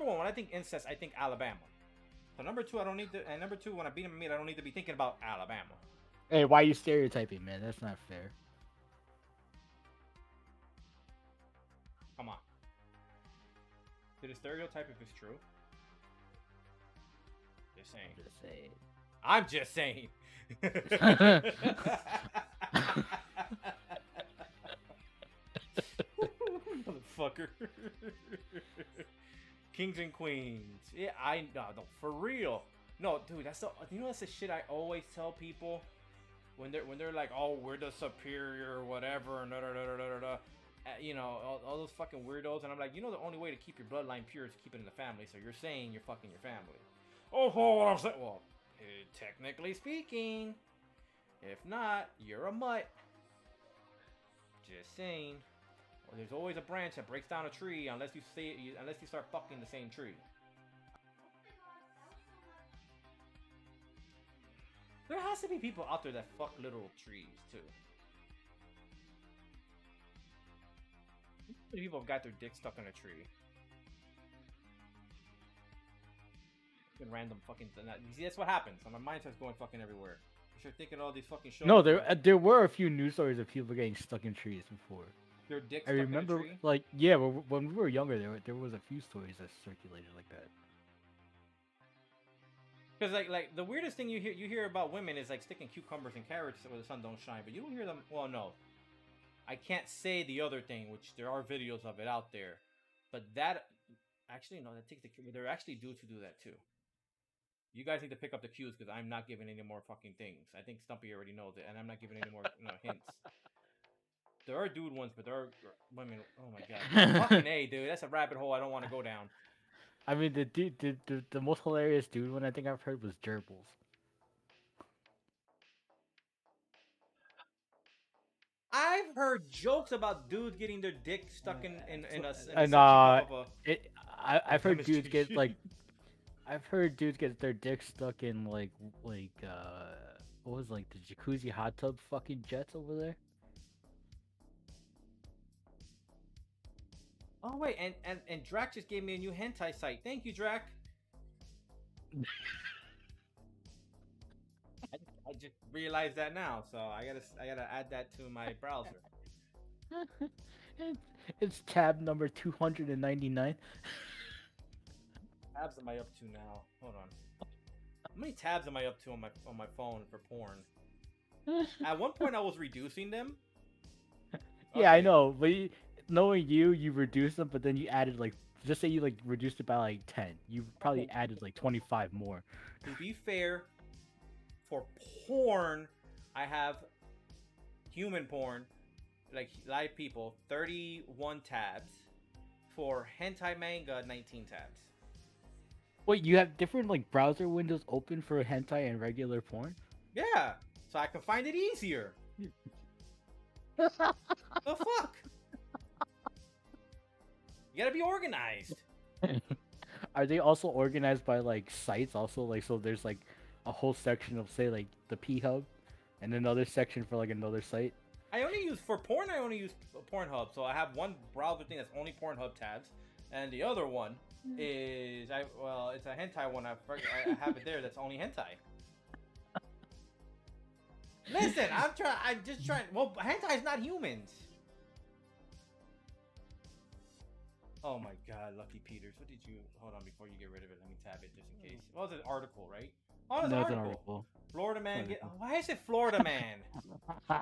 one, when I think incest, I think Alabama. So number two, I don't need to. And number two, when I beat him in meat, I don't need to be thinking about Alabama. Hey, why are you stereotyping, man? That's not fair. Come on. Did it stereotype if it's true? Just saying. I'm just saying. I'm just saying. Motherfucker. Kings and queens. Yeah, I know. No, for real. No, dude, that's the. You know that's the shit I always tell people when they're like, oh, we're the superior or whatever, and da da da da da da. You know, all those fucking weirdos, and I'm like, you know, the only way to keep your bloodline pure is to keep it in the family. So you're saying you're fucking your family. Oh, what I'm saying. Well, technically speaking, if not, you're a mutt. Just saying. Well, there's always a branch that breaks down a tree unless you start fucking the same tree. There has to be people out there that fuck little trees too. How many people have got their dick stuck in a tree? Fucking random fucking. You see, that's what happens. My mind starts going fucking everywhere. You start thinking all these fucking shows. No, there were a few news stories of people getting stuck in trees before. Their dick I stuck remember, in a tree? like, yeah, when we were younger, there was a few stories that circulated like that. Because like the weirdest thing you hear about women is like sticking cucumbers and carrots where the sun don't shine, but you don't hear them. Well, no, I can't say the other thing, which there are videos of it out there, but that actually no, that takes the. There are actually dudes who do that too. You guys need to pick up the cues because I'm not giving any more fucking things. I think Stumpy already knows it, and I'm not giving any more hints. There are dude ones, but there are women. Oh my god, fucking A, dude, that's a rabbit hole I don't want to go down. I mean, the most hilarious dude one I think I've heard was gerbils. I've heard jokes about dudes getting their dick stuck in a And of a I've heard dudes get demonstration. like, I've heard dudes get their dick stuck in like what was like the jacuzzi hot tub fucking jets over there. Oh wait, and Drac just gave me a new hentai site. Thank you, Drac. I just realized that now, so I gotta add that to my browser. It's tab number 299. Tabs am I up to now? Hold on. How many tabs am I up to on my phone for porn? At one point, I was reducing them. Yeah, I Okay. know, but knowing you reduced them, but then you added like, just say you like reduced it by like 10. You probably Okay. added like 25 more. To be fair, for porn, I have human porn, like live people, 31 tabs. For hentai manga, 19 tabs. Wait, you have different like browser windows open for hentai and regular porn? Yeah, so I can find it easier. The fuck? You gotta be organized. Are they also organized by like sites also, like, so there's like a whole section of, say, like the P Hub and another section for like another site? I only use for porn. I only use Pornhub, so I have one browser thing that's only Pornhub tabs, and the other one is it's a hentai one. I have it there. That's only hentai. Listen, I'm just trying. Well, hentai is not humans. Oh my god, Lucky Peters. What did you? Hold on, before you get rid of it, let me tab it just in case. Well, it's an article, right? Oh, it's an No, it's an article. article. Florida man Article. Why is it Florida man? Why